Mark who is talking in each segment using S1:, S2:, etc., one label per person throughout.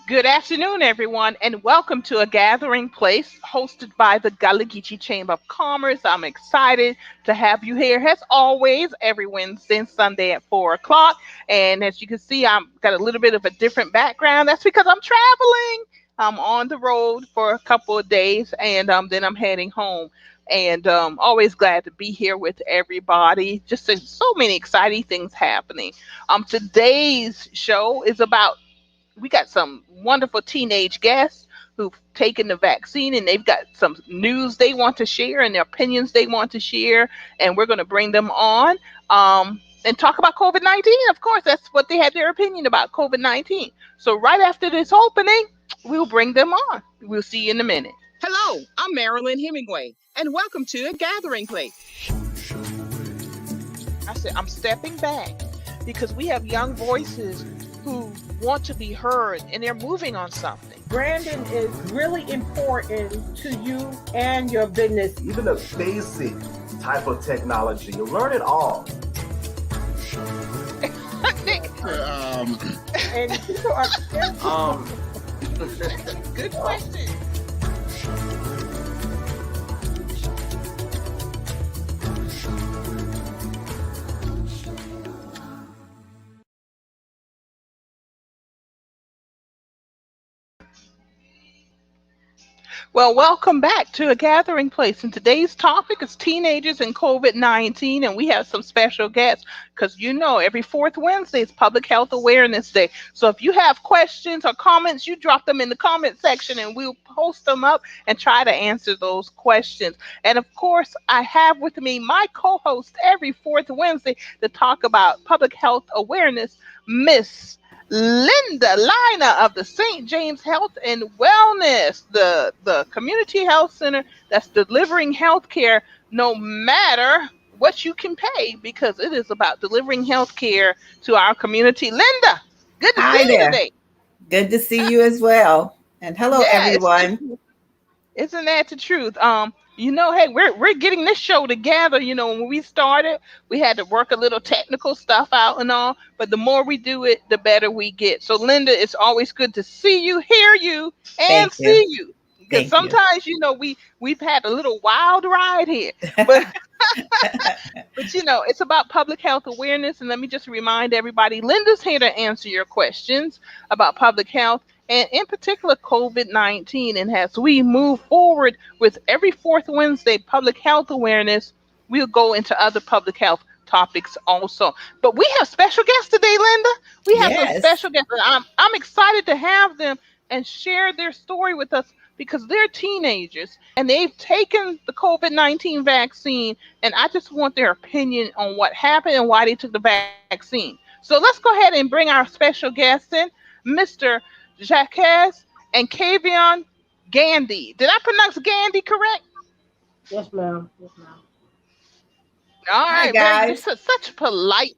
S1: Good afternoon, everyone, and welcome to A Gathering Place hosted by the Gullah-Geechee Chamber of Commerce. I'm excited to have you here, as always, every Wednesday and Sunday at 4 o'clock. And as you can see, I'm got a little bit of a different background. That's because I'm traveling. I'm on the road for a couple of days, and then I'm heading home. And always glad to be here with everybody. Just so many exciting things happening. Today's show is about we got some wonderful teenage guests who've taken the vaccine and they've got some news they want to share and their opinions they want to share. And we're going to bring them on and talk about COVID 19. Of course, that's what they had their opinion about COVID 19. So, right after this opening, we'll bring them on. We'll see you in a minute.
S2: Hello, I'm Marilyn Hemingway, and welcome to A Gathering Place.
S1: I said, I'm stepping back because we have young voices who want to be heard and they're moving on something.
S3: Branding is really important to you and your business.
S4: Even a basic type of technology, you learn it all.
S3: And people are
S1: Good question. Well, welcome back to A Gathering Place. And today's topic is teenagers and COVID 19. And we have some special guests because every fourth Wednesday is Public Health Awareness Day. So if you have questions or comments, you drop them in the comment section and we'll post them up and try to answer those questions. And of course, I have with me my co host every fourth Wednesday to talk about public health awareness, Miss Linda Lynah of the St. James Health and Wellness, the community health center that's delivering health care no matter what you can pay, because it is about delivering health care to our community. Linda, good to
S5: Hi
S1: see you
S5: there.
S1: today.
S5: Good to see you as well. And hello,
S1: Yeah,
S5: everyone.
S1: isn't that the truth? Hey, we're getting this show together. When we started, we had to work a little technical stuff out and all, but the more we do it, the better we get. So, Linda, it's always good to see you, hear you, and
S5: Thank you.
S1: see you. Because
S5: Thank you.
S1: sometimes, we've had a little wild ride here, but it's about public health awareness. And let me just remind everybody, Linda's here to answer your questions about public health and in particular COVID 19. And as we move forward with every fourth Wednesday public health awareness, we'll go into other public health topics also. But we have special guests today, Linda. We have some
S5: Yes.
S1: special guests. I'm excited to have them and share their story with us because they're teenagers and they've taken the COVID 19 vaccine. And I just want their opinion on what happened and why they took the vaccine. So let's go ahead and bring our special guests in, Mr. Jacques and Kavion Gandhi. Did I pronounce Gandhi correct?
S3: yes, ma'am. Yes, ma'am.
S1: All
S5: Hi,
S1: right, very good.
S5: guys.
S1: Such polite,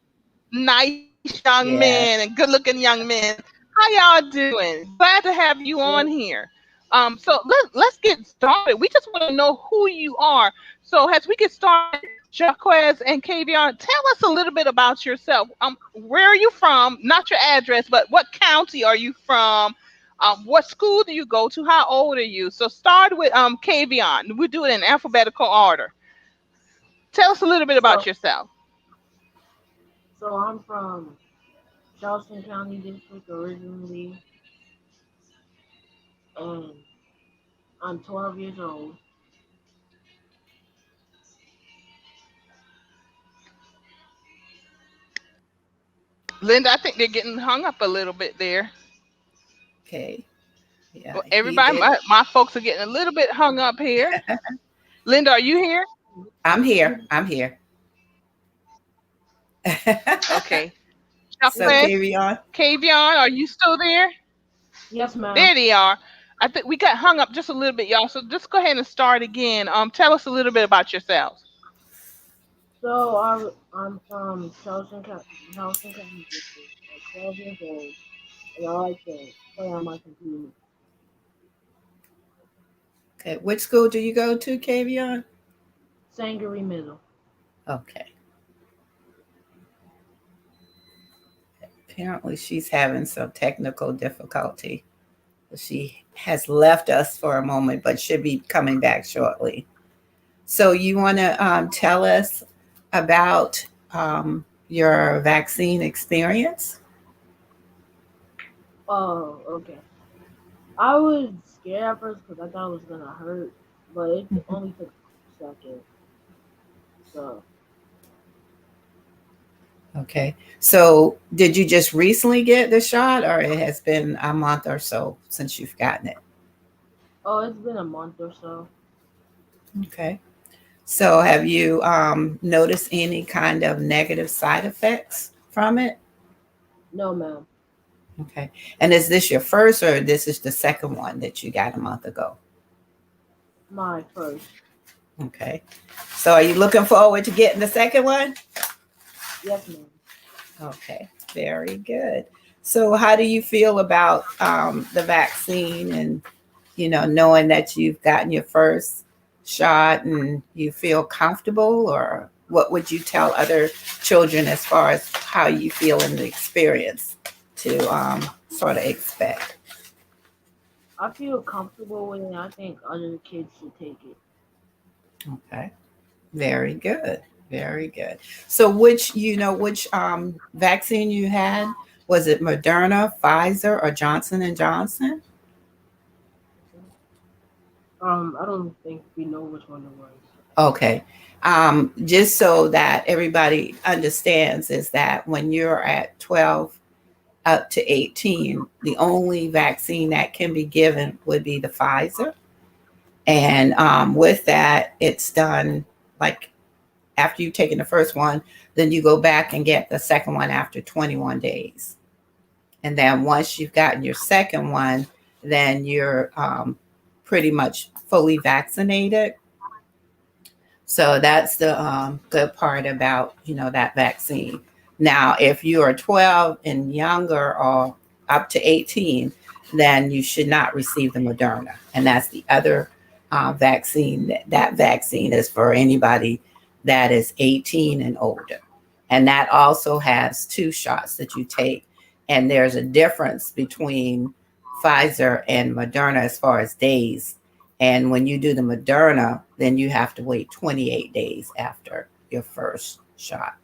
S1: nice young man and
S5: Yes.
S1: good looking young men. How y'all doing? Glad to have you on
S3: Yes.
S1: here. So let's get started. We just want to know who you are. So as we get started, Jacques and Kavion, tell us a little bit about yourself. Where are you from? Not your address, but what county are you from? What school do you go to? How old are you? So start with Kavion. We do it in alphabetical order. Tell us a little bit about
S3: So,
S1: yourself.
S3: so I'm from Charleston County District originally, and I'm 12 years old.
S1: Linda, I think they're getting hung up a little bit there.
S5: Okay. Yeah,
S1: Well,
S5: he
S1: everybody,
S5: did.
S1: my folks are getting a little bit hung up here. Linda, are you here?
S5: I'm here. I'm here.
S1: Okay.
S5: So,
S1: Chocolate,
S5: carry on.
S1: Kavion, are you still there?
S3: Yes, ma'am.
S1: There they are. I think we got hung up just a little bit, y'all. So just go ahead and start again. Tell us a little bit about yourselves.
S3: So I'm from Charleston County District. I'm 12 years old, and I like to play on my computer.
S5: Okay. Which school do you go to, Kavion?
S3: Sangaree Middle.
S5: Okay. Apparently, she's having some technical difficulty. She has left us for a moment, but should be coming back shortly. So you want to tell us about your vaccine experience?
S3: Oh, okay. I was scared at first because I thought it was gonna hurt, but it
S5: Mhm.
S3: only took a second. So
S5: Okay. So did you just recently get the shot, or it has been a month or so since you've gotten it?
S3: oh, it's been a month or so.
S5: Okay. So have you noticed any kind of negative side effects from it?
S3: No, ma'am.
S5: Okay. And is this your first, or this is the second one that you got a month ago?
S3: My first.
S5: Okay. So are you looking forward to getting the second one?
S3: Yes, ma'am.
S5: Okay. Very good. So how do you feel about the vaccine, and knowing that you've gotten your first shot, and you feel comfortable, or what would you tell other children as far as how you feel in the experience to sort of expect?
S3: I feel comfortable with it. I think other kids should take it.
S5: Okay. Very good. Very good. So which vaccine you had? Was it Moderna, Pfizer, or Johnson and Johnson?
S3: I don't think we know which one it was.
S5: Okay. Just so that everybody understands, is that when you're at 12 up to 18, the only vaccine that can be given would be the Pfizer. And with that, it's done like after you've taken the first one, then you go back and get the second one after 21 days. And then once you've gotten your second one, then you're pretty much fully vaccinated. So that's the good part about that vaccine. Now, if you are 12 and younger, or up to 18, then you should not receive the Moderna, and that's the other vaccine. That vaccine is for anybody that is 18 and older, and that also has two shots that you take. And there's a difference between Pfizer and Moderna as far as days, and when you do the Moderna, then you have to wait 28 days after your first shot.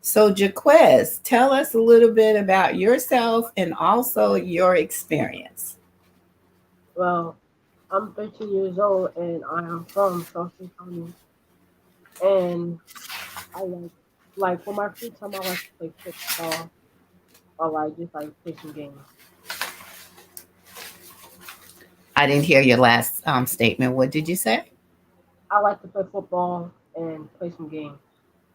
S5: So, Jaquez, tell us a little bit about yourself and also your experience.
S3: Well, I'm 13 years old and I am from Charleston County. And I like for my free time, I like to play football or like just like play some games.
S5: I didn't hear your last statement. What did you say?
S3: I like to play football and play some games.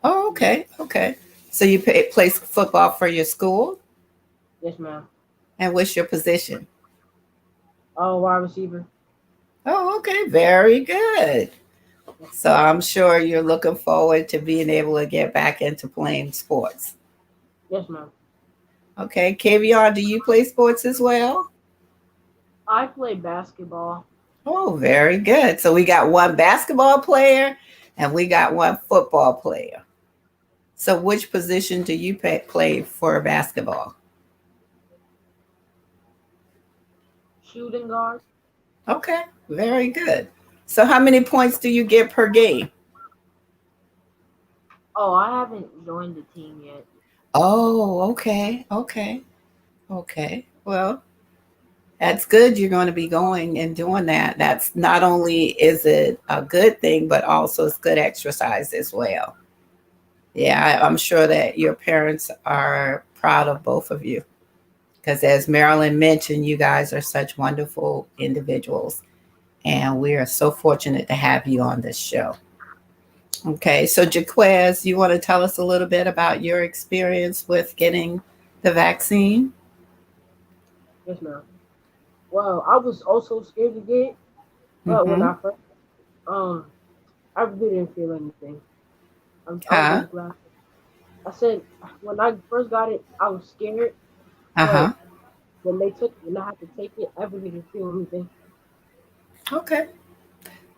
S5: Oh, okay. Okay. So, you play football for your school?
S3: Yes, ma'am.
S5: And what's your position?
S3: Oh, wide receiver.
S5: Oh, okay. Very good. So, I'm sure you're looking forward to being able to get back into playing sports.
S3: Yes, ma'am.
S5: Okay. Kavion, do you play sports as well?
S3: I play basketball.
S5: Oh, very good. So we got one basketball player and we got one football player. So which position do you play for basketball?
S3: Shooting guard.
S5: Okay, very good. So how many points do you get per game?
S3: Oh, I haven't joined the team yet.
S5: Oh, okay, okay, okay. Well, that's good. You're going to be going and doing that. That's not only is it a good thing, but also it's good exercise as well. Yeah, I'm sure that your parents are proud of both of you, because as Marilyn mentioned, you guys are such wonderful individuals, and we are so fortunate to have you on this show. Okay, so Jaquez, you want to tell us a little bit about your experience with getting the vaccine?
S3: Yes, ma'am. Well, I was also scared to get it, but when
S5: Mm-hmm.
S3: I first, um, I really didn't feel anything. I was
S5: Huh?
S3: just glad. I said when I first got it, I was scared,
S5: Uh-huh.
S3: but when I had to take it, I really didn't feel anything.
S5: Okay.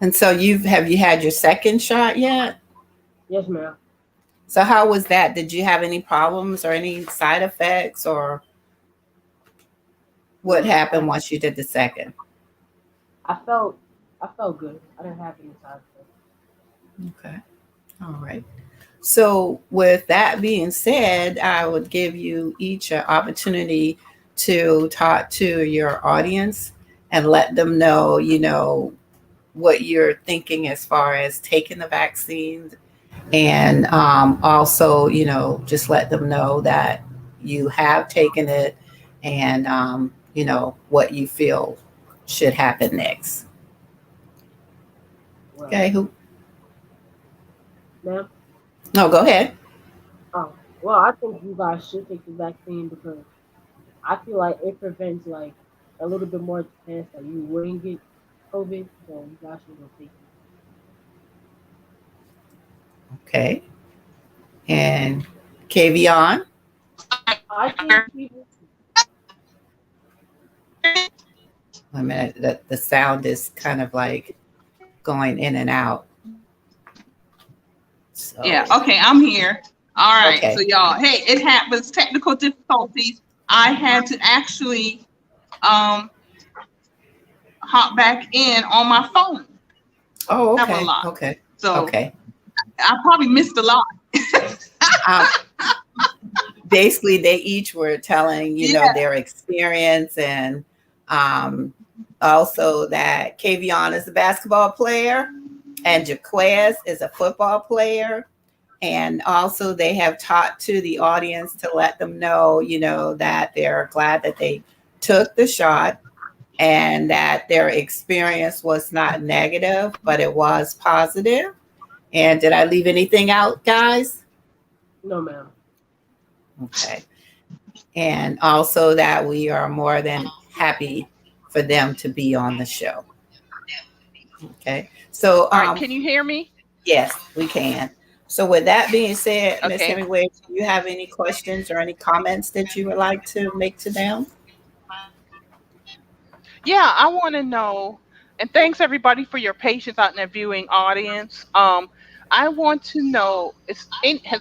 S5: And so have you had your second shot yet?
S3: Yes, ma'am.
S5: So how was that? Did you have any problems or any side effects, or What happened once you did the second?
S3: I felt I felt good. I didn't have any side effects.
S5: Okay. All right. So, with that being said, I would give you each an opportunity to talk to your audience and let them know, what you're thinking as far as taking the vaccines, and also, just let them know that you have taken it, and what you feel should happen next.
S3: Well,
S5: Okay, who?
S3: ma'am.
S5: No, go ahead.
S3: Well, I think you guys should take the vaccine because I feel like it prevents like a little bit more chance that you wouldn't get COVID. So you guys should go take it.
S5: Okay, and Kavion.
S3: I think people.
S5: Wait a minute, the sound is kind of like going in and out.
S2: Yeah,
S5: So,
S2: okay, I'm here. All right, so
S5: okay.
S2: y'all, hey, it happens, technical difficulties. I had to actually um hop back in on my phone.
S5: Oh,
S2: Have a
S5: okay.
S2: lot.
S5: Okay.
S2: So
S5: Okay.
S2: I probably missed a lot.
S5: Um, Basically, they each were telling,
S2: Yeah.
S5: their experience, and um, also that Kavion is a basketball player and Jaquez is a football player. And also, they have talked to the audience to let them know, that they're glad that they took the shot and that their experience was not negative, but it was positive. And did I leave anything out, guys?
S3: No, ma'am.
S5: Okay. And also that we are more than happy for them to be on the show. Okay. So,
S1: All right, can you hear me?
S5: yes, we can. So, with that being said, Miss
S1: Okay.
S5: Hemingway, do you have any questions or any comments that you would like to make to them?
S1: Yeah, I want to know, and thanks everybody for your patience out in the viewing audience. I want to know, has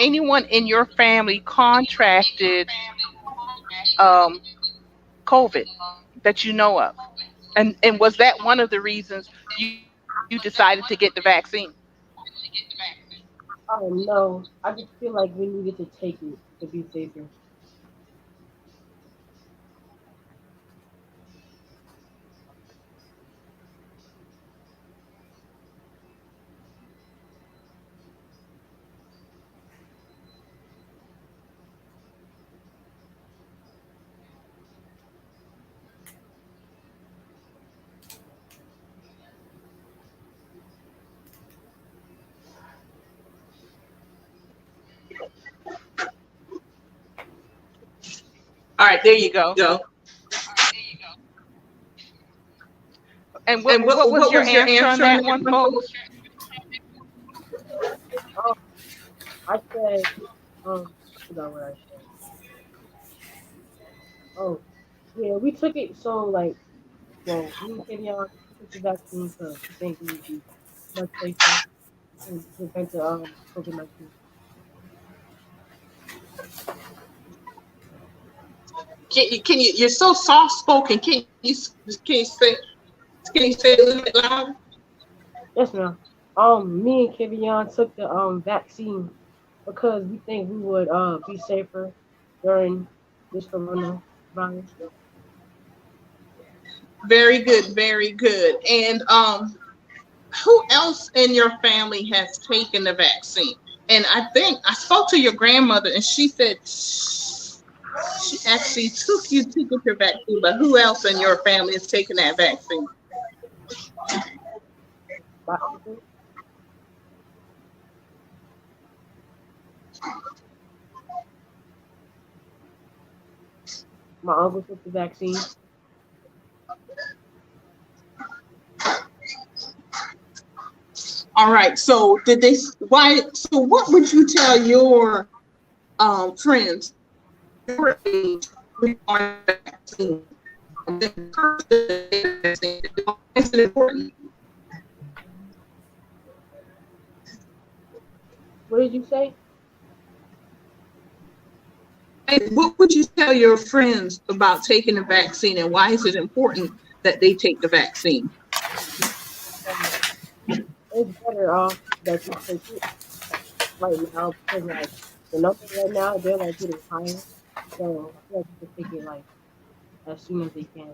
S1: anyone in your family contracted um, COVID that you know of? And was that one of the reasons you decided to get the vaccine?
S3: No, I just feel like we needed to take it to be safer.
S2: All right, there you go.
S1: And
S2: And
S1: what was
S2: what
S1: your
S2: was your
S1: answer on
S2: answer on
S1: that
S2: that
S1: one,
S2: one,
S1: folks?
S2: folks?
S3: Um, I said, I forgot what I said. Oh, yeah, we took it. So like, well, me and Kenyon took the vaccine because we think it would be much safer to prevent the COVID-19.
S2: Can you? You're so soft spoken. Can you say it a little bit louder?
S3: Yes, ma'am. Me and Kenyon took the vaccine because we think we would be safer during this coronavirus.
S2: Very good, very good. And who else in your family has taken the vaccine? And I think I spoke to your grandmother, and she said she actually took you to get your vaccine. But who else in your family has taken that vaccine?
S3: My uncle, my uncle took the vaccine.
S2: All right. So did they? Why? So what would you tell your friends your age regarding the vaccine? Is it important?
S3: What did you say?
S2: And what would you tell your friends about taking the vaccine, and why is it important that they take the vaccine?
S3: Um, it's better off that you take it right now because like the numbers right now they're like getting higher. So I feel like you should take it like as soon as they can.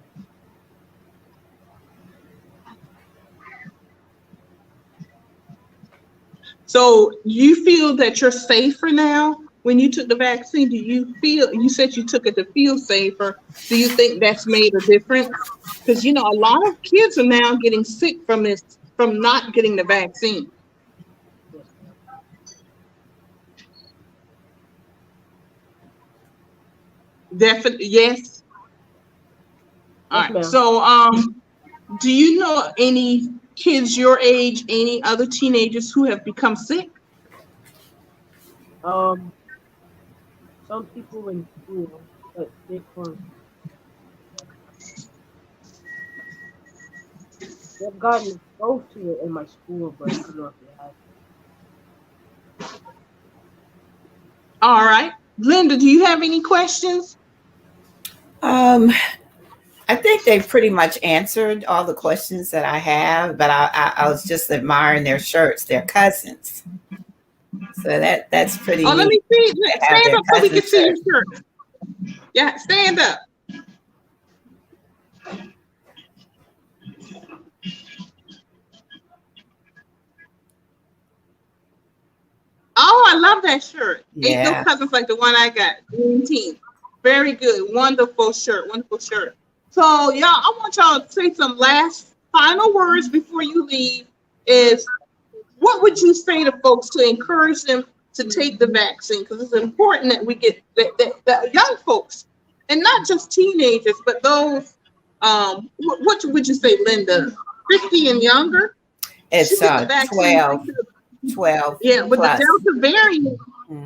S2: So you feel that you're safer now when you took the vaccine? Do you feel, you said you took it to feel safer? Do you think that's made a difference? Because you know a lot of kids are now getting sick from this, from not getting the vaccine.
S3: Yes, ma'am.
S2: Definitely, yes. All
S3: Yes,
S2: right.
S3: ma'am.
S2: So, do you know any kids your age, any other teenagers who have become sick?
S3: Um, some people in school, but they've gotten exposed to it in my school, but I don't know if they have.
S2: All right. Linda, do you have any questions?
S5: Um, I think they pretty much answered all the questions that I have, but I was just admiring their shirts, their cousins. So that's pretty
S2: Oh, let
S5: neat
S2: me see.
S5: to have
S2: Stand
S5: their
S2: up so we
S5: cousin
S2: can see your
S5: shirt.
S2: shirt. Yeah, stand up. Oh, I love that shirt. Ain't no
S5: Yeah.
S2: cousins like the one I got. Green team. Very good. Wonderful shirt. Wonderful shirt. So, y'all, I want y'all to say some last final words before you leave. Is what would you say to folks to encourage them to take the vaccine? Because it's important that we get that young folks, and not just teenagers, but those. What would you say, Linda? 50 and younger
S5: It's
S2: should get the vaccine.
S5: 12
S2: Yeah, but the
S5: plus.
S2: Delta variant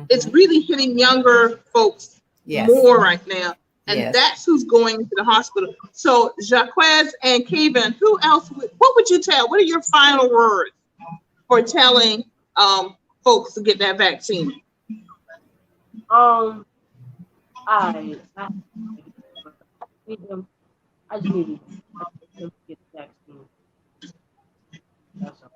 S2: is
S5: Hmm.
S2: really hitting younger folks
S5: Yes.
S2: more right now. And
S5: Yes.
S2: that's who's going into the hospital. So Jaquez and Kevin, who else what would you tell? What are your final words for telling folks to get that vaccine?
S3: Um, I need them. I just need them. I need them to get the vaccine. That's all.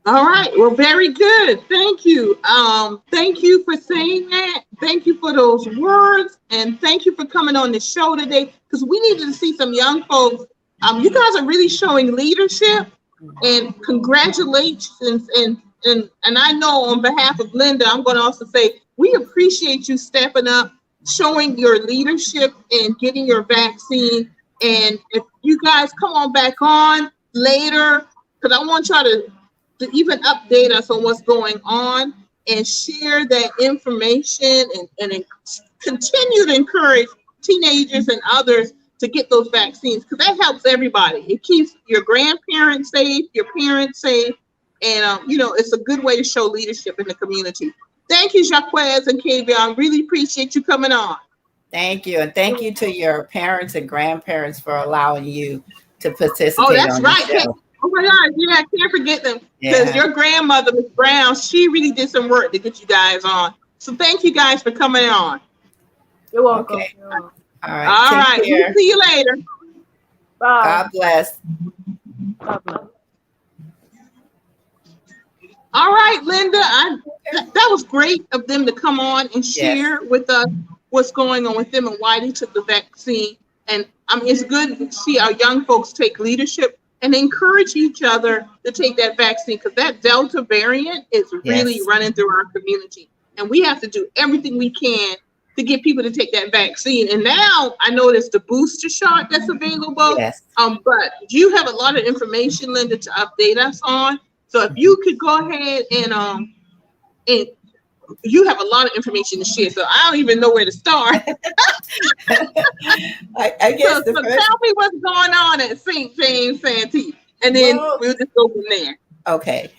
S2: All right. Well, very good. Thank you. Thank you for saying that. Thank you for those words, and thank you for coming on the show today. Because we needed to see some young folks. You guys are really showing leadership, and congratulations. And I know on behalf of Linda, I'm going to also say we appreciate you stepping up, showing your leadership, and getting your vaccine. And if you guys come on back on later, because I want y'all to even update us on what's going on and share that information, and continue to encourage teenagers and others to get those vaccines, because that helps everybody. It keeps your grandparents safe, your parents safe, and it's a good way to show leadership in the community. Thank you, Jaquez and KB. I really appreciate you coming on.
S5: Thank you. And thank you to your parents and grandparents for allowing you to
S2: Oh,
S5: participate
S2: that's
S5: on the
S2: right.
S5: show.
S2: Oh my God, yeah, I can't forget them, because
S5: Yeah.
S2: your grandmother, Miss Brown, she really did some work to get you guys on. So thank you guys for coming on.
S3: You're welcome.
S5: Okay.
S3: You're welcome.
S5: All right.
S2: All
S5: Take
S2: right, we'll
S5: care.
S2: see you later.
S3: Bye.
S5: God bless.
S3: God bless.
S2: All right, Linda, that was great of them to come on and
S5: Yes.
S2: share with us what's going on with them and why they took the vaccine. And it's good to see our young folks take leadership and encourage each other to take that vaccine, because that Delta variant is really
S5: Yes.
S2: running through our community. And we have to do everything we can to get people to take that vaccine. And now I know there's the booster shot that's available.
S5: Yes.
S2: But you have a lot of information, Linda, to update us on. So if you could go ahead and you have a lot of information to share, so I don't even know where to start.
S5: I
S2: So,
S5: guess the
S2: so
S5: first,
S2: tell me what's going on at St. James Santee, and then
S5: well,
S2: we'll just go from there.
S5: okay.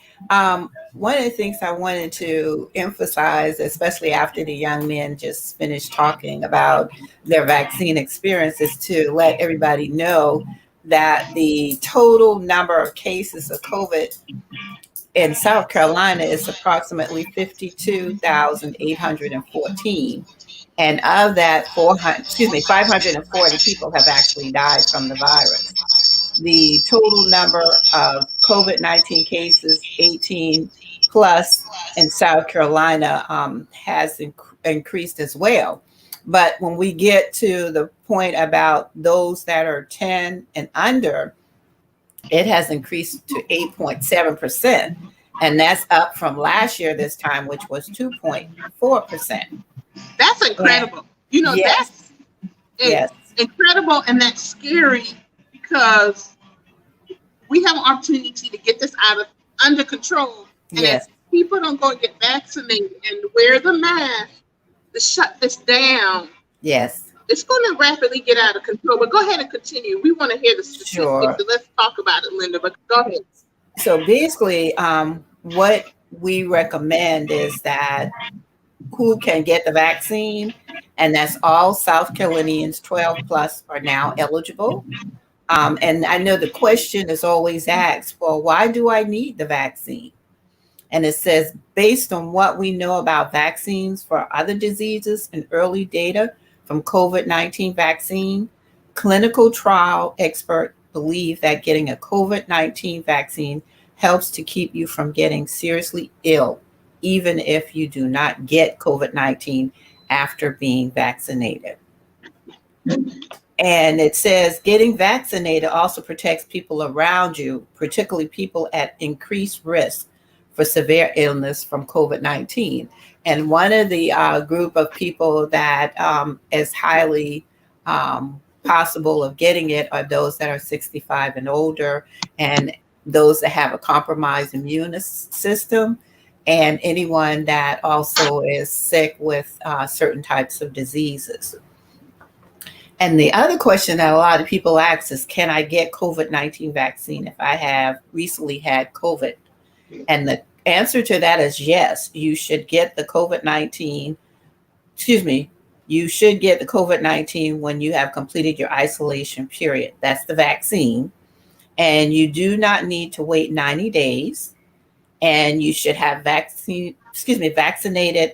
S5: One of the things I wanted to emphasize, especially after the young men just finished talking about their vaccine experience, is to let everybody know that the total number of cases of COVID In South Carolina, it's approximately 52,814. And of that, 540 people have actually died from the virus. The total number of COVID-19 cases, 18 plus in South Carolina, has increased as well. But when we get to the point about those that are 10 and under, it has increased to 8.7%. And that's up from last year this time, which was 2.4%.
S2: That's
S5: And
S2: incredible. You know,
S5: yes,
S2: that's
S5: yes,
S2: incredible and that's scary because we have an opportunity to get this out of under control. And
S5: yes,
S2: as people don't go and get vaccinated and wear the mask to shut this down,
S5: yes,
S2: it's going to rapidly get out of control. But go ahead and continue. We want to hear the statistics,
S5: sure.
S2: so let's talk about it, Linda. But go ahead.
S5: So basically, what we recommend is that who can get the vaccine, and that's all South Carolinians 12 plus are now eligible. And I know the question is always asked, well, why do I need the vaccine? And it says, based on what we know about vaccines for other diseases and early data from COVID-19 vaccine, clinical trial experts believe that getting a COVID-19 vaccine helps to keep you from getting seriously ill, even if you do not get COVID-19 after being vaccinated. And it says getting vaccinated also protects people around you, particularly people at increased risk for severe illness from COVID-19. And one of the group of people that is highly possible of getting it are those that are 65 and older, and those that have a compromised immune system, and anyone that also is sick with certain types of diseases. And the other question that a lot of people ask is, can I get COVID-19 vaccine if I have recently had COVID? And the answer to that is yes, you should get the COVID-19, you should get the COVID-19 when you have completed your isolation period. That's the vaccine. And you do not need to wait 90 days. And you should have vaccinated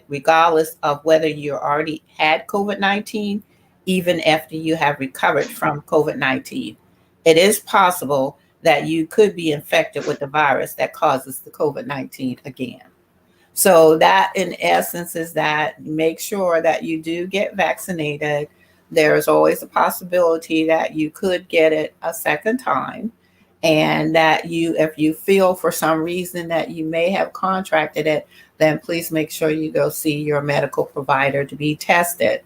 S5: regardless of whether you already had COVID-19, even after you have recovered from COVID-19. It is possible that you could be infected with the virus that causes the COVID-19 again. So that in essence is that make sure that you do get vaccinated. There's always a possibility that you could get it a second time. And that if you feel for some reason that you may have contracted it, then please make sure you go see your medical provider to be tested.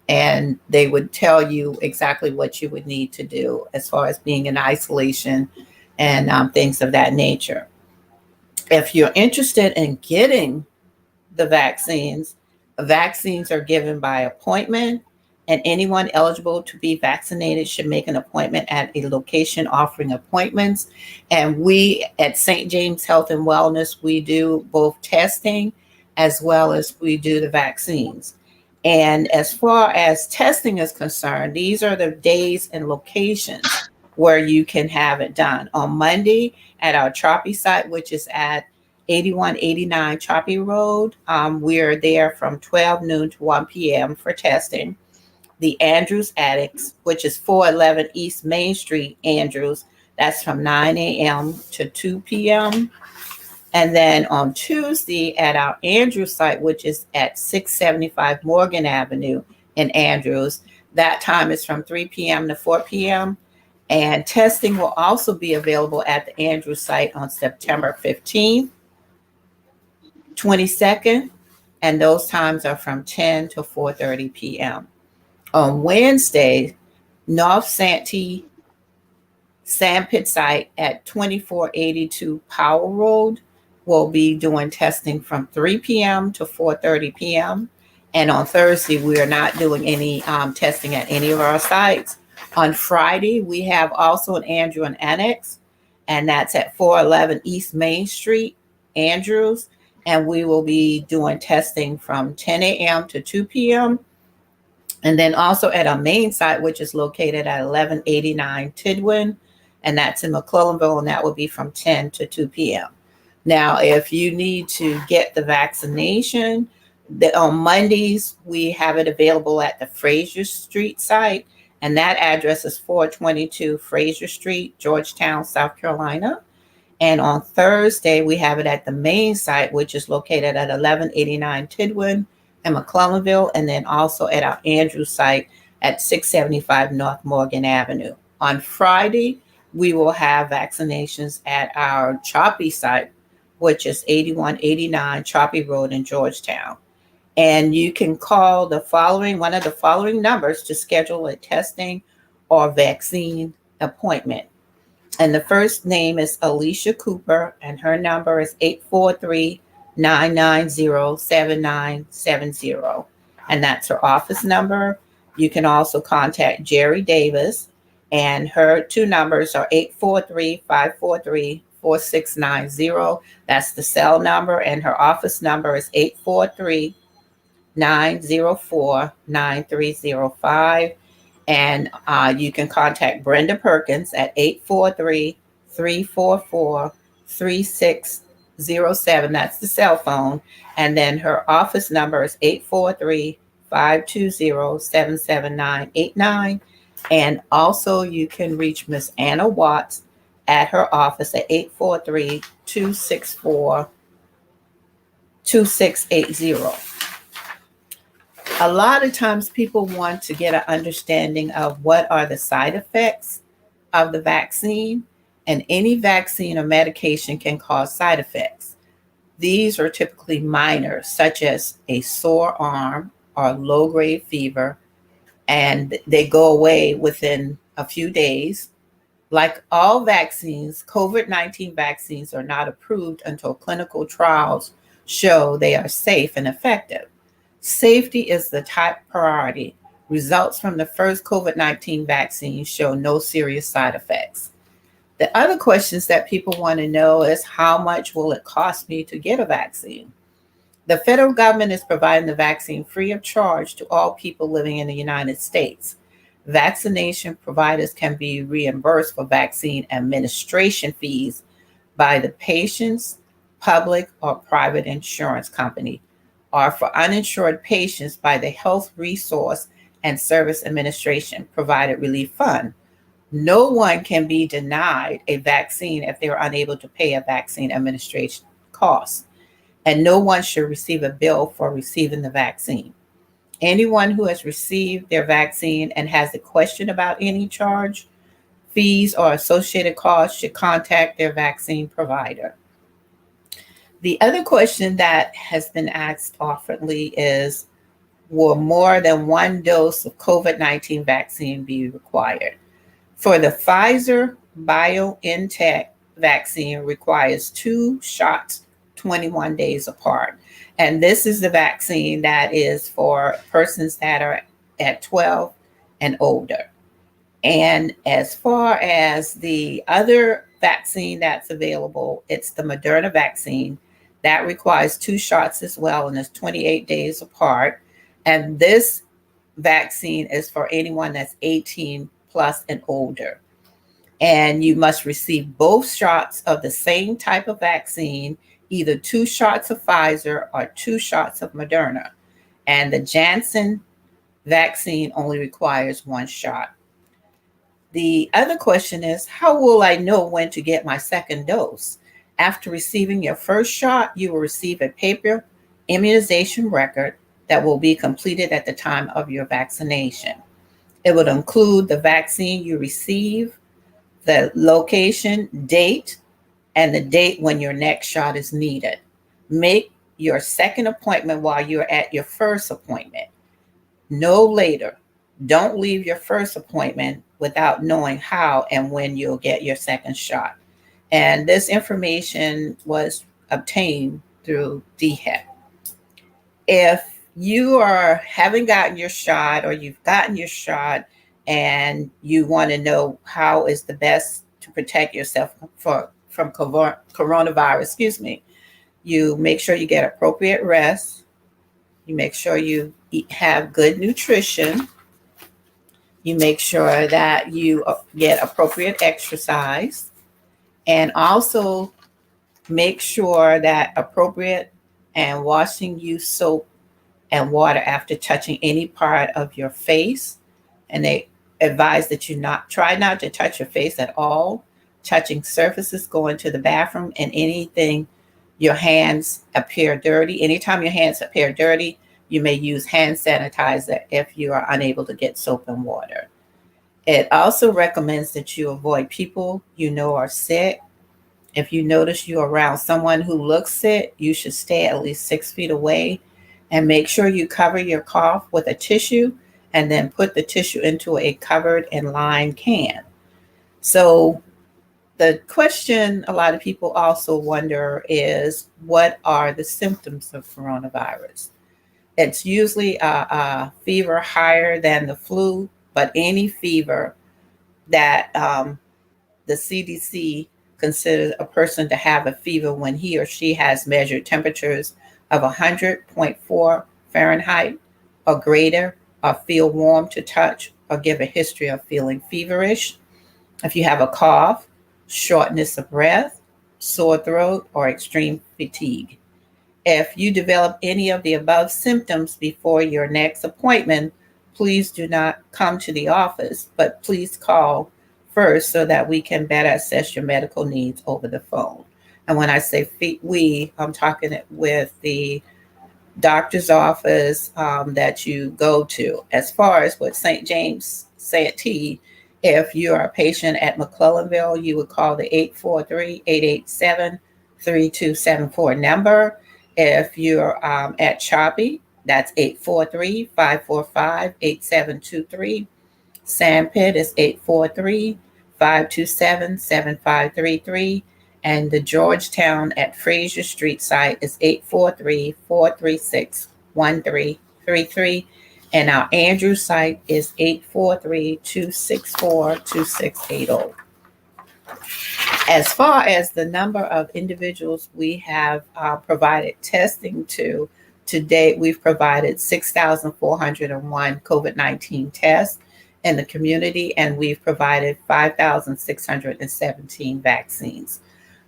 S5: And they would tell you exactly what you would need to do as far as being in isolation and things of that nature. If you're interested in getting the vaccines are given by appointment, and anyone eligible to be vaccinated should make an appointment at a location offering appointments. And we at St. James Health and Wellness, we do both testing as well as we do the vaccines. And as far as testing is concerned, these are the days and locations where you can have it done. On Monday at our Choppy site, which is at 8189 Choppy Road, we are there from 12 noon to 1 p.m. for testing. The Andrews Attics, which is 411 East Main Street, Andrews, that's from 9 a.m. to 2 p.m. And then on Tuesday at our Andrews site, which is at 675 Morgan Avenue in Andrews, that time is from 3 p.m. to 4 p.m. And testing will also be available at the Andrews site on September 15th, 22nd, and those times are from 10 to 4:30 p.m. On Wednesday, North Santee Sandpit site at 2482 Powell Road will be doing testing from 3 p.m. to 4:30 p.m. And on Thursday, we are not doing any testing at any of our sites. On Friday, we have also an Andrew and Annex, and that's at 411 East Main Street, Andrews. And we will be doing testing from 10 a.m. to 2 p.m. And then also at our main site, which is located at 1189 Tidwin, and that's in McClellanville, and that will be from 10 to 2 p.m. Now, if you need to get the vaccination, on Mondays, we have it available at the Fraser Street site, and that address is 422 Fraser Street, Georgetown, South Carolina. And on Thursday, we have it at the main site, which is located at 1189 Tidwin in McClellanville, and then also at our Andrews site at 675 North Morgan Avenue. On Friday, we will have vaccinations at our Choppy site, which is 8189 Choppy Road in Georgetown. And you can call one of the following numbers to schedule a testing or vaccine appointment. And the first name is Alicia Cooper, and her number is 843-990-7970. And that's her office number. You can also contact Jerry Davis, and her two numbers are 843-543-4690. That's the cell number, and her office number is 843-904-9305. And you can contact Brenda Perkins at 843-344-3607. That's the cell phone. And then her office number is 843-520-77989. And also you can reach Miss Anna Watts at her office at 843-264-2680. A lot of times people want to get an understanding of what are the side effects of the vaccine, and any vaccine or medication can cause side effects. These are typically minor, such as a sore arm or low-grade fever, and they go away within a few days. Like all vaccines, COVID-19 vaccines are not approved until clinical trials show they are safe and effective. Safety is the top priority. Results from the first COVID-19 vaccine show no serious side effects. The other questions that people want to know is, how much will it cost me to get a vaccine? The federal government is providing the vaccine free of charge to all people living in the United States. Vaccination providers can be reimbursed for vaccine administration fees by the patient's public or private insurance company, or for uninsured patients by the Health Resource and Service Administration provided relief fund. No one can be denied a vaccine if they are unable to pay a vaccine administration cost, and no one should receive a bill for receiving the vaccine. Anyone who has received their vaccine and has a question about any charge, fees, or associated costs should contact their vaccine provider. The other question that has been asked oftenly is, will more than one dose of COVID-19 vaccine be required? For the Pfizer BioNTech vaccine requires 2 shots 21 days apart. And this is the vaccine that is for persons that are at 12 and older. And as far as the other vaccine that's available, it's the Moderna vaccine. That requires 2 shots as well, and it's 28 days apart. And this vaccine is for anyone that's 18 plus and older. And you must receive both shots of the same type of vaccine, either 2 shots of Pfizer or 2 shots of Moderna. And the Janssen vaccine only requires 1 shot. The other question is, how will I know when to get my second dose? After receiving your first shot, you will receive a paper immunization record that will be completed at the time of your vaccination. It will include the vaccine you receive, the location, date, and the date when your next shot is needed. Make your second appointment while you're at your first appointment. No later. Don't leave your first appointment without knowing how and when you'll get your second shot. And this information was obtained through DHEC. If you haven't gotten your shot, or you've gotten your shot and you want to know how is the best to protect yourself from coronavirus, you make sure you get appropriate rest. You make sure you have good nutrition. You make sure that you get appropriate exercise. And also Make sure that appropriate and washing use soap and water after touching any part of your face. And they advise that you not try not to touch your face at all. Touching surfaces, going to the bathroom, and anything your hands appear dirty. Anytime your hands appear dirty, you may use hand sanitizer if you are unable to get soap and water. It also recommends that you avoid people you know are sick. If you notice you're around someone who looks sick, you should stay at least 6 feet away and make sure you cover your cough with a tissue and then put the tissue into a covered and lined can. So, the question a lot of people also wonder is, what are the symptoms of coronavirus? It's usually a fever higher than the flu, but any fever that the CDC considers a person to have a fever when he or she has measured temperatures of 100.4 Fahrenheit or greater, or feel warm to touch, or give a history of feeling feverish. If you have a cough, shortness of breath, sore throat, or extreme fatigue. If you develop any of the above symptoms before your next appointment, please do not come to the office, but please call first so that we can better assess your medical needs over the phone. And when I say we, I'm talking with the doctor's office that you go to. As far as what St. James Santee, if you're a patient at McClellanville, you would call the 843-887-3274 number. If you're at Choppy, that's 843-545-8723. Sandpit is 843-527-7533. And the Georgetown at Fraser Street site is 843-436-1333. And our Andrews site is 843-264-2680. As far as the number of individuals we have provided testing to date, we've provided 6,401 COVID-19 tests in the community, and we've provided 5,617 vaccines.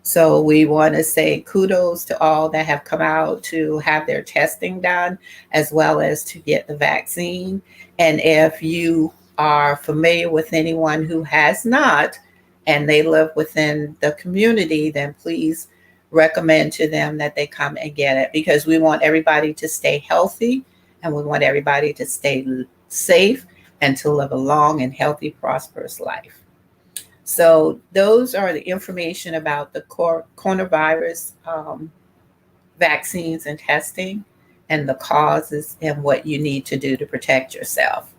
S5: So we want to say kudos to all that have come out to have their testing done, as well as to get the vaccine. And if you are familiar with anyone who has not, and they live within the community, then please recommend to them that they come and get it, because we want everybody to stay healthy and we want everybody to stay safe and to live a long and healthy, prosperous life. So those are the information about the coronavirus vaccines and testing, and the causes and what you need to do to protect yourself.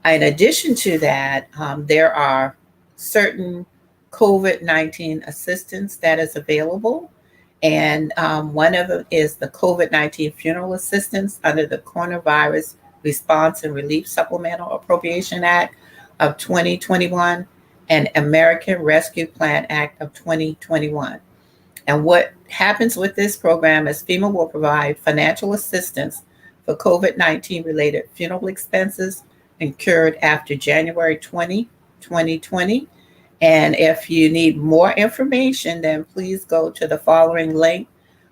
S5: In addition to that, there are certain COVID-19 assistance that is available. And one of them is the COVID-19 funeral assistance under the Coronavirus Response and Relief Supplemental Appropriation Act of 2021 and American Rescue Plan Act of 2021. And what happens with this program is FEMA will provide financial assistance for COVID-19 related funeral expenses incurred after January 20, 2020. And if you need more information, then please go to the following link,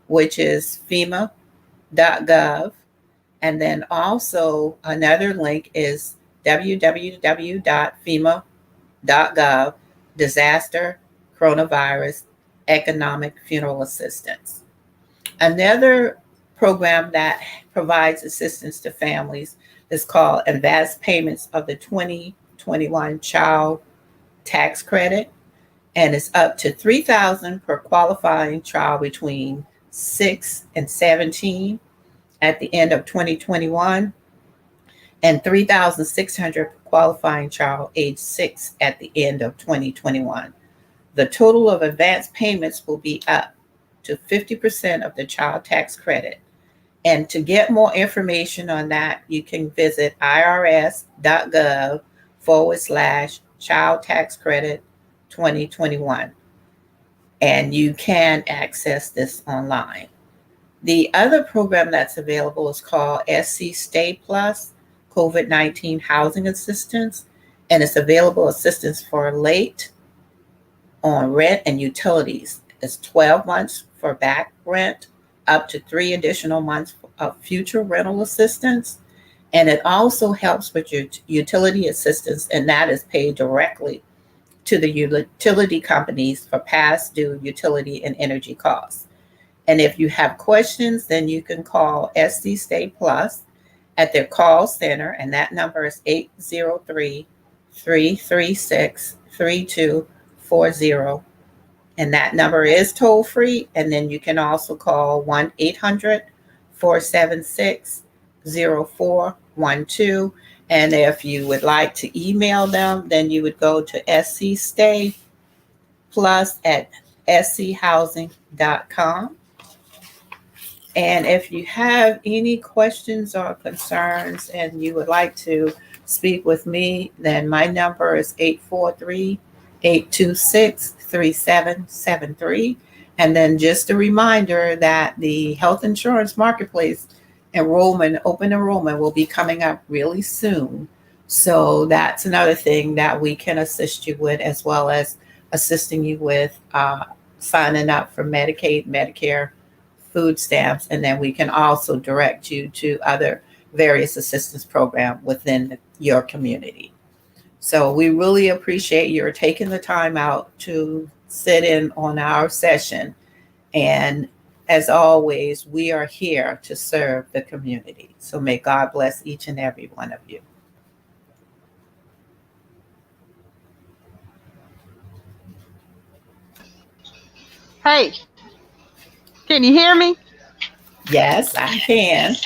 S5: which is FEMA.gov. And then also another link is www.FEMA.gov, disaster, coronavirus, economic funeral assistance. Another program that provides assistance to families is called Advanced Payments of the 2021 Child Tax Credit, and it's up to $3,000 per qualifying child between 6 and 17 at the end of 2021, and $3,600 per qualifying child age 6 at the end of 2021. The total of advance payments will be up to 50% of the child tax credit. And to get more information on that, you can visit irs.gov/child tax credit 2021. And you can access this online. The other program that's available is called SC Stay Plus COVID-19 Housing Assistance, and it's available assistance for late on rent and utilities. It's 12 months for back rent, up to 3 additional months of future rental assistance. And it also helps with your utility assistance, and that is paid directly to the utility companies for past due utility and energy costs. And if you have questions, then you can call SC Stay Plus at their call center, and that number is 803 336 3240. And that number is toll free. And then you can also call 1-800 476 0412. And if you would like to email them, then you would go to scstayplus at schousing.com. And if you have any questions or concerns and you would like to speak with me, then my number is 843-826-3773. And then just a reminder that the health insurance marketplace open enrollment will be coming up really soon. So that's another thing that we can assist you with, as well as assisting you with signing up for Medicaid, Medicare, food stamps, and then we can also direct you to other various assistance programs within your community. So we really appreciate your taking the time out to sit in on our session. And as always, we are here to serve the community. So may God bless each and every one of you.
S1: Hey, can you hear me?
S5: Yes, I can.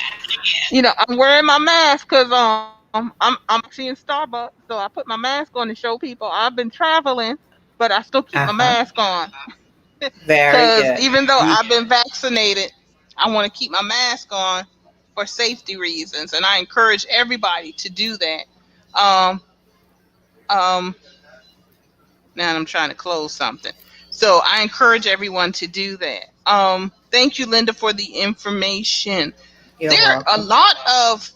S1: I'm wearing my mask because I'm actually in Starbucks, so I put my mask on to show people I've been traveling, but I still keep my
S5: Uh-huh.
S1: mask on
S5: Very
S1: because
S5: good.
S1: even though
S5: You
S1: I've been vaccinated, I want to keep my mask on for safety reasons, and I encourage everybody to do that. Um, um, Now I'm trying to close something, so I encourage everyone to do that. Thank you, Linda, for the information.
S5: you're
S1: There are a
S5: welcome.
S1: lot of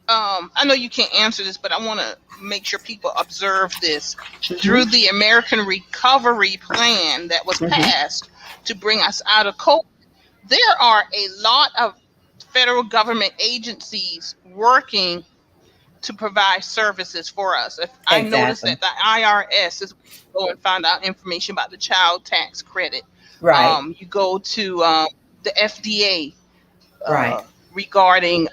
S1: I know you can't answer this, but I want to make sure people observe this. Through
S5: Hmm.
S1: the American Recovery Plan that was
S5: Hmm.
S1: passed to bring us out of COVID, there are a lot of federal government agencies working to provide services for us. If I noticed
S5: Exactly.
S1: that the IRS is go and find out information about the child tax credit.
S5: Right.
S1: You go to the FDA
S5: Right.
S1: regarding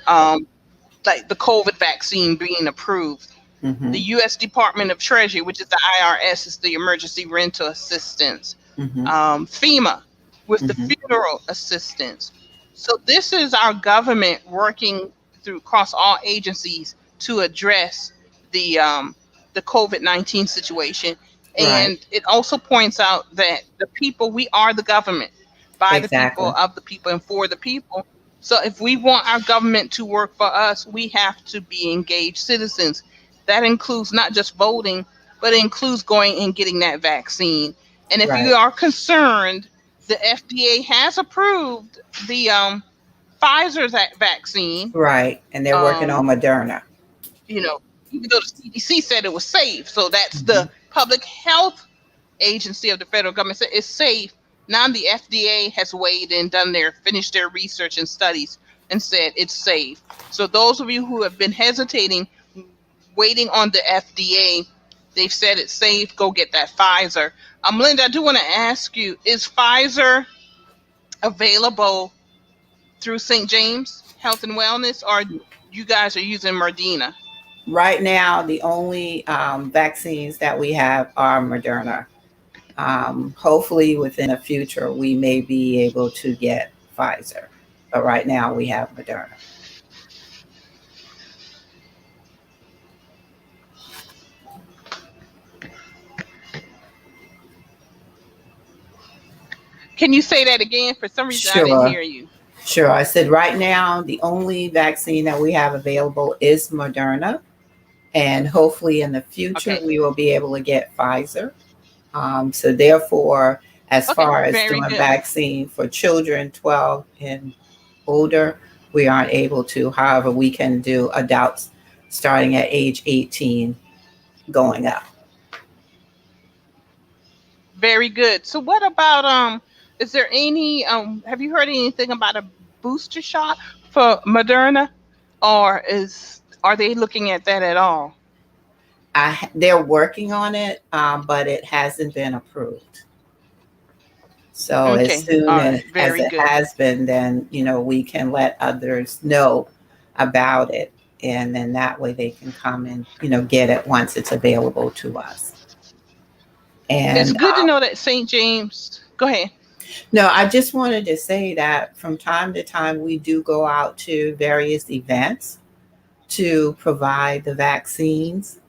S1: like the COVID vaccine being approved. The
S5: Hmm.
S1: U.S. Department of Treasury, which is the IRS, is the emergency rental assistance.
S5: Hmm.
S1: FEMA with the
S5: Hmm.
S1: funeral assistance. So this is our government working through across all agencies to address the um, the COVID-19 situation.
S5: Right.
S1: And it also points out that the people, we are the government, by the people,
S5: Exactly.
S1: of the people, and for the people. So if we want our government to work for us, we have to be engaged citizens. That includes not just voting, but it includes going and getting that vaccine. And if you
S5: Right.
S1: are concerned, the FDA has approved the Pfizer's vaccine.
S5: Right. And they're working
S1: Um,
S5: on Moderna.
S1: you know, even though the CDC said it was safe, so that's
S5: Hmm.
S1: the public health agency of the federal government said it's safe. Now the FDA has weighed in, finished their research and studies, and said it's safe. So those of you who have been hesitating, waiting on the FDA, they've said it's safe. Go get that Pfizer. Linda, I do want to ask you: is Pfizer available through St. James Health and Wellness, or you guys are using Moderna?
S5: Right now, the only vaccines that we have are Moderna. Hopefully, within the future, we may be able to get Pfizer. But right now, we have Moderna.
S1: Can you say that again? For some reason, I didn't
S5: Sure.
S1: hear you.
S5: Sure. I said right now, the only vaccine that we have available is Moderna. And hopefully, in the future,
S1: Okay.
S5: we will be able to get Pfizer. So, therefore, as
S1: Okay.
S5: far as
S1: Very
S5: doing
S1: good.
S5: vaccine for children 12 and older, we aren't able to. However, we can do adults starting at age 18 going up.
S1: Very good. So what about Is there any have you heard anything about a booster shot for Moderna, or is are they looking at that at all?
S5: They're working on it, but it hasn't been approved. So as
S1: Okay,
S5: soon
S1: all right,
S5: as
S1: very
S5: it
S1: good.
S5: has been, then we can let others know about it, and then that way they can come and get it once it's available to us.
S1: It's
S5: And
S1: good to know that St. James. Go ahead.
S5: no, I just wanted to say that from time to time we do go out to various events to provide the vaccines.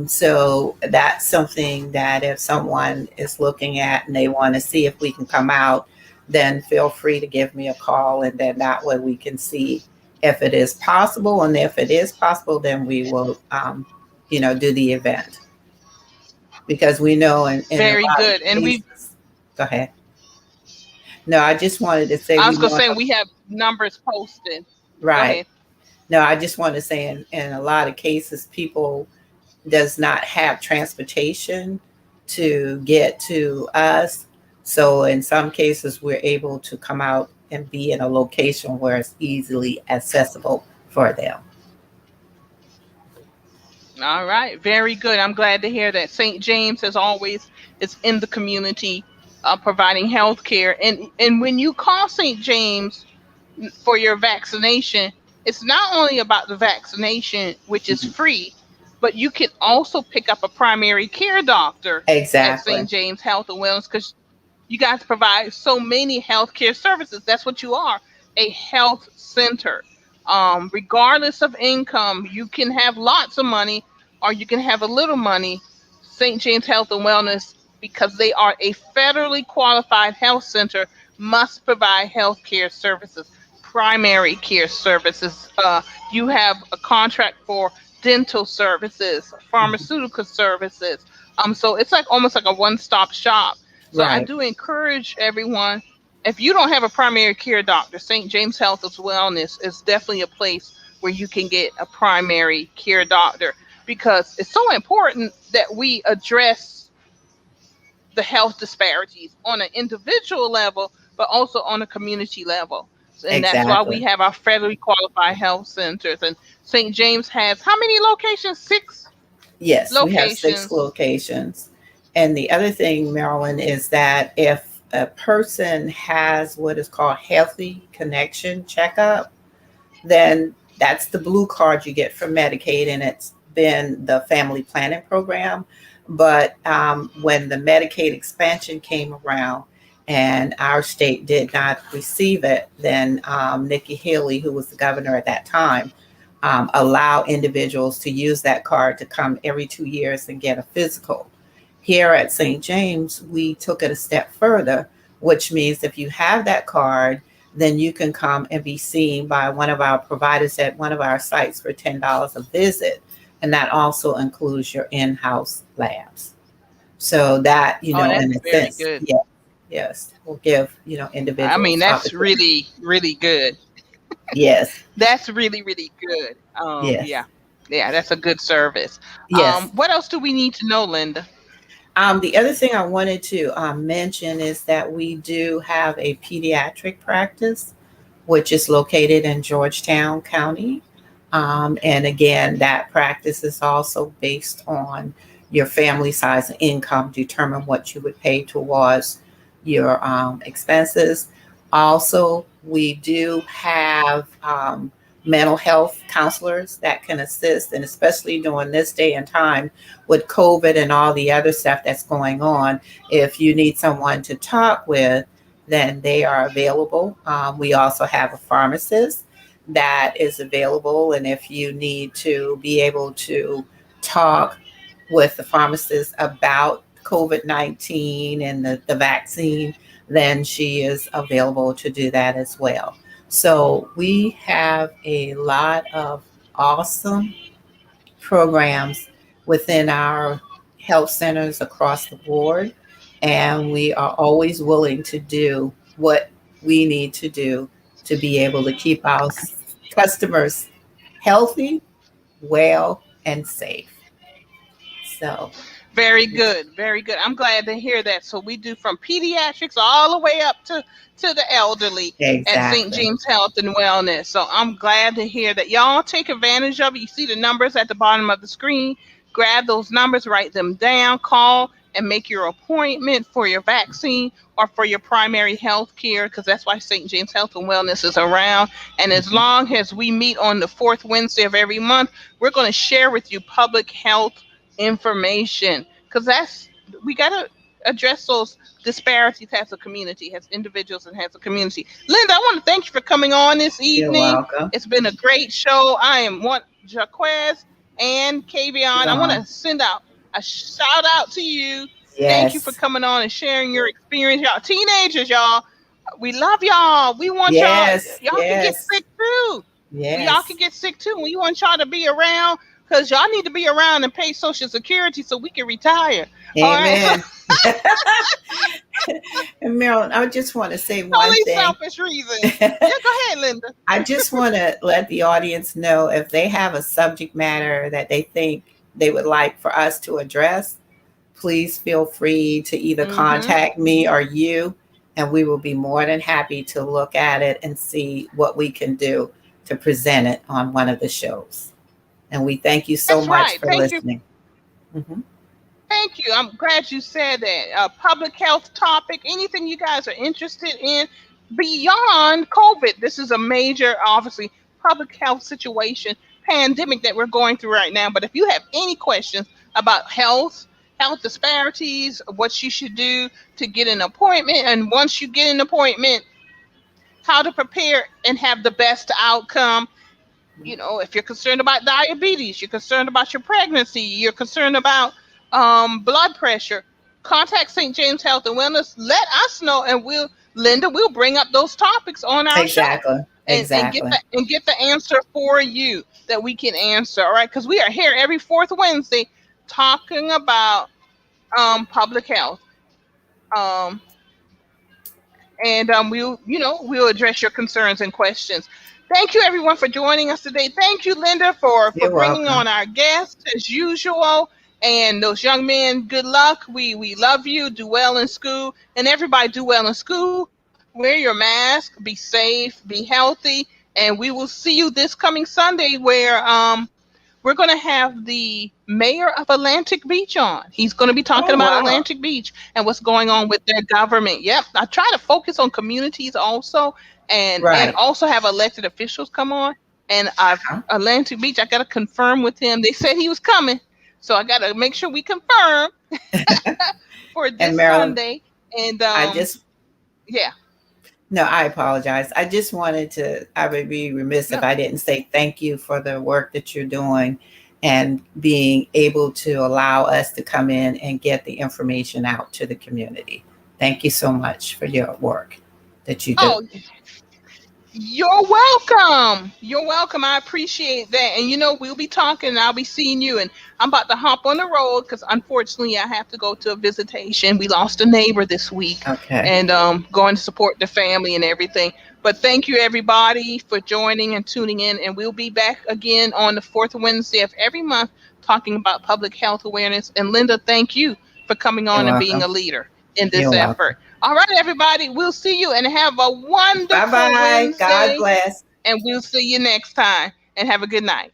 S5: So that's something that if someone is looking at and they want to see if we can come out, then feel free to give me a call, and then that way we can see if it is possible. And if it is possible, then we will, do the event, because we know in a
S1: Very
S5: lot of
S1: good. And we,
S5: cases. Go ahead. No, I just wanted to say
S1: I
S5: we
S1: was gonna
S5: know.
S1: say we have numbers posted. Go
S5: Right.
S1: ahead.
S5: No, I just want to say in a lot of cases, people does not have transportation to get to us. So in some cases, we're able to come out and be in a location where it's easily accessible for them.
S1: All right, very good. I'm glad to hear that St. James, as always, is in the community, providing health care. And when you call St. James for your vaccination, it's not only about the vaccination, which is
S5: Mhm.
S1: free, but you can also pick up a primary care doctor at
S5: Exactly.
S1: St. James Health and Wellness, because you guys provide so many healthcare services. That's what you are, a health center. Regardless of income, you can have lots of money or you can have a little money. St. James Health and Wellness, because they are a federally qualified health center, must provide health care services, primary care services. You have a contract for dental services,
S5: Mhm.
S1: pharmaceutical services. So it's like almost like a one-stop shop. So I
S5: Right.
S1: do encourage everyone, if you don't have a primary care doctor, St. James Health and Wellness is definitely a place where you can get a primary care doctor, because it's so important that we address the health disparities on an individual level, but also on a community level. And that's why we
S5: Exactly.
S1: have our federally qualified health centers. And St. James has how many locations? Six
S5: Yes, we have six
S1: locations.
S5: locations. And the other thing, Marilyn, is that if a person has what is called healthy connection checkup, then that's the blue card you get from Medicaid, and it's been the family planning program. But when the Medicaid expansion came around and our state did not receive it, then Nikki Haley, who was the governor at that time, allow individuals to use that card to come every 2 years and get a physical. Here at St. James, we took it a step further, which means if you have that card, then you can come and be seen by one of our providers at one of our sites for $10 a visit. And that also includes your in house labs. So that,
S1: Oh,
S5: in
S1: that's
S5: a
S1: very
S5: sense,
S1: good.
S5: yes, yes, will give,
S1: I mean,
S5: individuals
S1: that's
S5: opportunity.
S1: really, really good.
S5: Yes,
S1: That's really, really good.
S5: yes,
S1: Yeah, yeah, that's a good service.
S5: yes.
S1: What else do we need to know, Linda?
S5: The other thing I wanted to mention is that we do have a pediatric practice, which is located in Georgetown County. And again, that practice is also based on your family size and income, determine what you would pay towards your expenses. Also, we do have mental health counselors that can assist, and especially during this day and time with COVID and all the other stuff that's going on, if you need someone to talk with, then they are available. We also have a pharmacist that is available. And if you need to be able to talk with the pharmacist about COVID-19 and the vaccine, then she is available to do that as well. So we have a lot of awesome programs within our health centers across the board. And we are always willing to do what we need to do to be able to keep our customers healthy, well, and safe. So,
S1: Very good, very good. I'm glad to hear that. So we do from pediatrics all the way up to the elderly at St.
S5: Exactly.
S1: James Health and Wellness. So I'm glad to hear that. Y'all take advantage of it. You see the numbers at the bottom of the screen. Grab those numbers, write them down, call and make your appointment for your vaccine or for your primary health care, because that's why St. James Health and Wellness is around. And as
S5: Mhm.
S1: long as we meet on the fourth Wednesday of every month, we're going to share with you public health information, because that's, we got to address those disparities as a community, as individuals, and as a community. Linda, I want to thank you for coming on this
S5: You're
S1: evening.
S5: welcome.
S1: It's been a great show. I am one Jaquez and Kavion. I want to
S5: John.
S1: send out a shout out to you. Thank you for
S5: Yes.
S1: coming on and sharing your experience. Y'all teenagers, y'all, we love y'all. We want y'all,
S5: Yes.
S1: y'all can get
S5: Yes.
S1: sick too. Y'all can
S5: Yes.
S1: get sick too. We want y'all to be around, because y'all need to be around and pay Social Security so we can retire. All right. So
S5: Amen. And Marilyn, I just want to say one
S1: totally
S5: thing.
S1: selfish reasons. Yeah, go ahead, Linda.
S5: I just want to let the audience know if they have a subject matter that they think they would like for us to address, please feel free to either
S1: Mm-hmm.
S5: contact me or you, and we will be more than happy to look at it and see what we can do to present it on one of the shows. And we thank you so
S1: That's
S5: much
S1: right.
S5: for
S1: Thank you.
S5: listening. Mhm.
S1: Thank you. I'm glad you said that. Public health topic, anything you guys are interested in beyond COVID. This is a major, obviously, public health situation, pandemic that we're going through right now. But if you have any questions about health, health disparities, what you should do to get an appointment, and once you get an appointment, how to prepare and have the best outcome. If you're concerned about diabetes, you're concerned about your pregnancy, you're concerned about blood pressure, contact St. James Health and Wellness. Let us know, and Linda, we'll bring up those topics on our show
S5: Exactly.
S1: and get
S5: Exactly.
S1: the answer for you that we can answer. All right, because we are here every fourth Wednesday talking about public health. Um, and we'll address your concerns and questions. Thank you everyone for joining us today. Thank you, Linda, for
S5: You're
S1: bringing
S5: welcome.
S1: on our guests as usual. And those young men, good luck. We love you. Do well in school, and everybody do well in school. Wear your mask. Be safe. Be healthy. And we will see you this coming Sunday, where we're going to have the mayor of Atlantic Beach on. He's going to be talking
S5: Oh,
S1: about
S5: wow.
S1: Atlantic Beach and what's going on with their government. Yep, I try to focus on communities also, and
S5: Right.
S1: also have elected officials come on. And I've
S5: Huh?
S1: Atlantic Beach, I got to confirm with him. They said he was coming, so I got to make sure we confirm for
S5: And
S1: this
S5: Marilyn,
S1: Sunday. And
S5: I just,
S1: yeah,
S5: no, I apologize. I just wanted to, I would be remiss if
S1: no,
S5: I didn't say thank you for the work that you're doing and being able to allow us to come in and get the information out to the community. Thank you so much for your work that you do.
S1: oh, you're welcome. You're welcome. I appreciate that. And we'll be talking and I'll be seeing you. And I'm about to hop on the road because unfortunately I have to go to a visitation. We lost a neighbor this week,
S5: Okay.
S1: and going to support the family and everything. But thank you everybody for joining and tuning in. And we'll be back again on the fourth Wednesday of every month talking about public health awareness. And Linda, thank you for coming
S5: You're
S1: on and being
S5: welcome.
S1: a leader in this
S5: You're welcome.
S1: effort. All right, everybody. We'll see you and have a
S5: Bye
S1: wonderful
S5: bye. God
S1: Wednesday.
S5: bless.
S1: And we'll see you next time. And have a good night.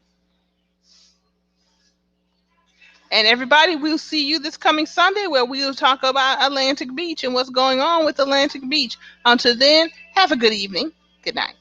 S1: And everybody, we'll see you this coming Sunday where we'll talk about Atlantic Beach and what's going on with Atlantic Beach. Until then, have a good evening. Good night.